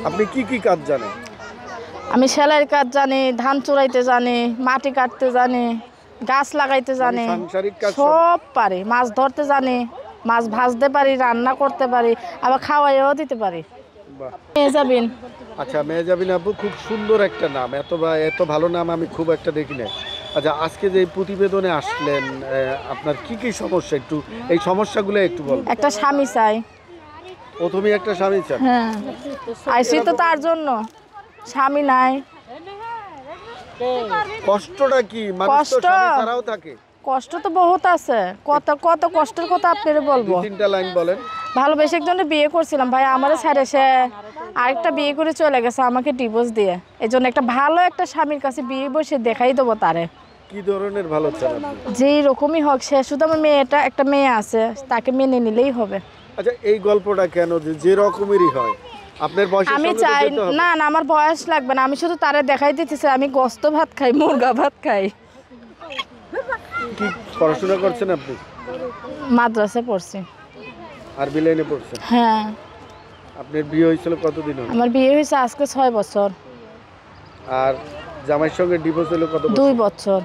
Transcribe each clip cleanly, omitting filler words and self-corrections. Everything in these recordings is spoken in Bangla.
আপনি কি কি কাজ জানেন? আমি সেলাইয়ের কাজ জানি, ধান চুরাইতে জানি, মাটি কাটতে জানি, গাছ লাগাইতে জানি, সাংসারিক কাজ সব পারি। মাছ ধরতে জানি, মাছ ভাজতে পারি, রান্না করতে পারি, আবার খাওয়াইও দিতে পারি। বাহ। মেহজাবিন। আচ্ছা, মেহজাবিন আপু, খুব সুন্দর একটা নাম। এত ভালো নাম আমি খুব একটা দেখি না। আচ্ছা, আজকে যে প্রতিবেদনে আসলেন, আপনার কি কি সমস্যা, একটু এই সমস্যাগুলো একটু বলুন। একটা স্বামী চাই। প্রথমেই একটা স্বামী চান? হ্যাঁ, আইসি তো তার জন্য। স্বামী নাই। কষ্টটা কি? মানুষ তো স্বামী ছাড়াও থাকে। কষ্ট তো বহুত আছে। কত কত কষ্টের কথা আপনারে বলবো। তিনটা লাইন বলেন। ভালোবেসে একজনের বিয়ে করছিলাম ভাই, আমারও ছেড়ে সে আরেকটা বিয়ে করে চলে গেছে আমাকে ডিভোর্স দিয়ে। এই জন্য একটা ভালো একটা স্বামীর কাছে বিয়ে বসে দেখাই দেবো তারে। কি ধরনের ভালো চান আপনি? যেই রকমই হোক, সে শুধু আমার একটা মেয়ে আছে, তাকে মেনে নিলেই হবে। আচ্ছা, এই গল্পটা কেন যে রকমেরই হয়? আপনার বয়স? আমি চাই না, না, আমার বয়স লাগবে না। আমি শুধু তারে দেখাই দিতেছি আমি গোস্ত ভাত খাই, মুরগা ভাত খাই। কি পড়াশোনা করছেন আপনি? মাদ্রাসা পড়ছি। আরবি লাইনে পড়ছেন? হ্যাঁ। আপনার বিয়ে হয়েছিল কতদিন হলো? আমার বিয়ে হয়েছে আজকে 6 বছর। আর জামাইয়ের সঙ্গে ডিভোর্স হলো কত বছর? 2 বছর।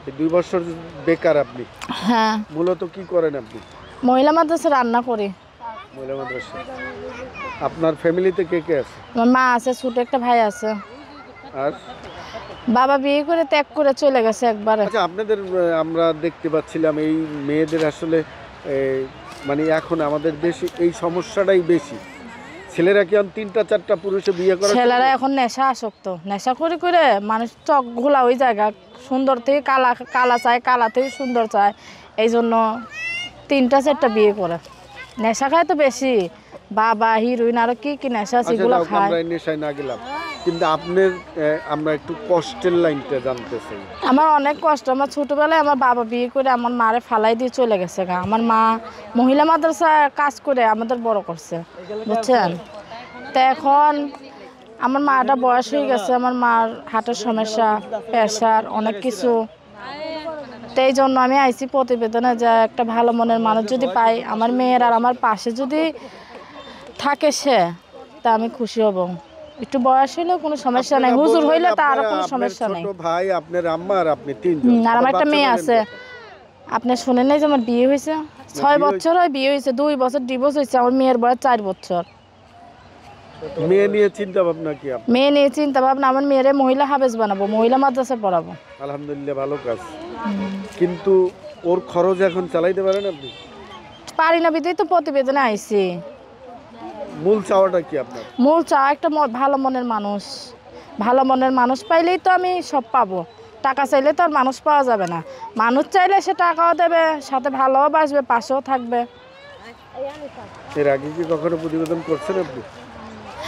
এই 2 বছর বেকার আপনি? হ্যাঁ। মূলত কি করেন আপনি? মহিলা মাদ্রাসা রান্না করি। মহিলা মাদ্রাসা। আপনার ফ্যামিলিতে কে কে আছে? আমার মা আছে, ছোট একটা ভাই আছে। আর বাবা বিয়ে করে ত্যাগ করে চলে গেছে একবারে। আচ্ছা, আপনাদের আমরা দেখতে পাচ্ছিলাম এই মেয়েদের আসলে মানে এখন আমাদের দেশে এই সমস্যাটাই বেশি। ছেলেরা কি 3টা 4টা পুরুষে বিয়ে করে? ছেলেরা এখন নেশা আসক্ত। নেশা করে করে মানুষ চোখ ঘোলা ওই জায়গা, সুন্দর থেকে কালা কালা চায়, কালা থেকে সুন্দর চায়। এই জন্য 3টা 4টা বিয়ে করে। নেশা খায় তো বেশি। বাবা হিরোইন আরো কি কি নেশা আছে এগুলো খায়। আমরা নেশায় না গেলাম, কিন্তু আপনার আমরা একটু কষ্টের লাইনটা জানতে চাই। আমার অনেক কষ্ট। আমার ছোটবেলায় আমার বাবা বিয়ে করে আমার মারে ফালাই দিয়ে চলে গেছে গা। আমার মা মহিলা মাদ্রাসায় কাজ করে আমাদের বড় করছে, বুঝছেন। তো এখন আমার মাটা বয়স হয়ে গেছে, আমার মার হার্টের সমস্যা, প্রেশার, অনেক কিছু। তো এই জন্য আমি আইসি প্রতিবেদনে যে একটা ভালো মনের মানুষ যদি পাই, আমার মেয়ের আর আমার পাশে যদি থাকে সে, তা আমি খুশি হব। একটু বয়স হইলেও কোনো সমস্যা নাই, হুজুর হইলে তার কোনো সমস্যা নাই। ছোট ভাই, আপনার আম্মা আর আপনি 3 জন। আর আমার একটা মেয়ে আছে। আপনি শুনেন নাই যে আমার বিয়ে হয়েছে? 6 বছর হয় বিয়ে হয়েছে, 2 বছর ডিভোর্স হয়েছে। আমার মেয়ের বয়স 4 বছর। মেয়ে নিয়ে চিন্তা ভাবনা কি আপনার? মেয়ে নিয়ে চিন্তা ভাবনা, আমার মেয়েরে মহিলা হাফেজ বানাবো, মহিলা মাদ্রাসায় পড়াবো। আলহামদুলিল্লাহ, ভালো কাজ। কিন্তু ওর খরচ এখন চালাইতে পারেন আপনি? পারি না, বিধেই তো প্রতিবেদনে আইছি। মূল চাওয়াটা কি আপনার? মূল চাওয়া একটা ভালো মনের মানুষ। ভালো মনের মানুষ পাইলেই তো আমি সব পাবো। টাকা চাইলে তো আর মানুষ পাওয়া যাবে না। মানুষ চাইলে সে টাকাও দেবে, সাথে ভালোও বাসবে, পাশেও থাকবে। এর আগে কি কখনো প্রতিবেদন করছেন আপনি?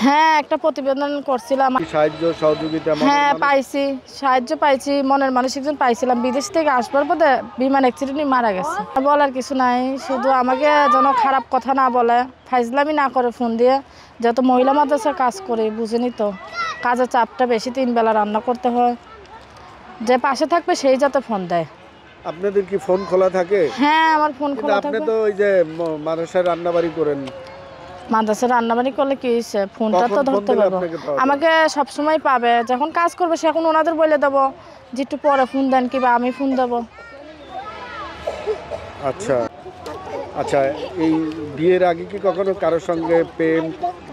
হ্যাঁ, একটা প্রতিবেদন করছিলাম। সাহায্য সহযোগিতা? হ্যাঁ, পাইছি, সাহায্য পাইছি। মনের মানুষ একজন পাইছিলাম, বিদেশ থেকে আসবার পথে বিমান অ্যাক্সিডেন্টে মারা গেছে। বলার কিছু নাই, শুধু আমাকে যেন খারাপ কথা না বলে, ফাইজলামি না করে ফোন দিয়ে। যত মহিলা মাদ্রাসার কাজ করি, বুঝেনি তো, কাজের চাপটা বেশি, 3 বেলা রান্না করতে হয়। যে পাশে থাকবে সেই যাতে ফোন দেয়। আপনাদের কি ফোন খোলা থাকে? হ্যাঁ, আমার ফোন খোলা থাকে। আপনি তো ওই যে মাদ্রাসায় রান্নাবাড়ি করেন। মাদ্রাসায় রান্নাবাড়ি করলে কি হয়েছে, ফোনটা তো ধরতে পারবো। আমাকে সবসময় পাবে, যখন কাজ করবে সেখন ওনাদের বলে দেবো যে একটু পরে ফোন দেন, কিংবা আমি ফোন দেবো। আচ্ছা আচ্ছা, এই বিয়ের আগে কি কখনো কারোর সঙ্গে প্রেম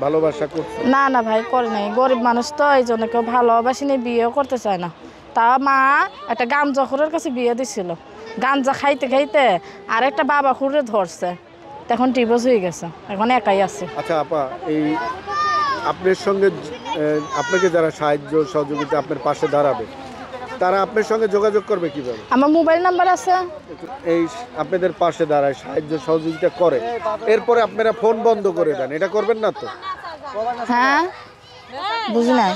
ভালোবাসা করছেন? না না ভাই, করে নাই। গরিব মানুষ তো, এই জন্য কেউ ভালোবাসি নিয়ে বিয়েও করতে চায় না। তা মা একটা গাঞ্জাখোরের কাছে বিয়ে দিছিল। গাঞ্জা খাইতে খাইতে আর একটা বাবা খুঁড়ে ধরছে, তখন ডিভোর্স হয়ে গেছে, এখন একাই আছে। আচ্ছা আপা, এই আপনার সঙ্গে আপনাকে যারা সাহায্য সহযোগিতা আপনার পাশে দাঁড়াবে, তারা আপনার সঙ্গে যোগাযোগ করবে কিভাবে? আমার মোবাইল নাম্বার আছে। এই আপনাদের পাশে দাঁড়ায়, সাহায্য সহযোগিতা করে, এরপরে আপনারা ফোন বন্ধ করে দেন, এটা করবেন না তো? হ্যাঁ, বুঝি নাই।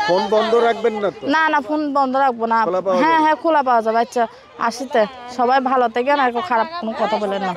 ফোন বন্ধ রাখবেন না তো? না না, ফোন বন্ধ রাখবো না। হ্যাঁ হ্যাঁ, খোলা পাওয়া যাবে। আচ্ছা, আসিতে সবাই ভালো থাকেন, আর খারাপ কোনো কথা বলেন না।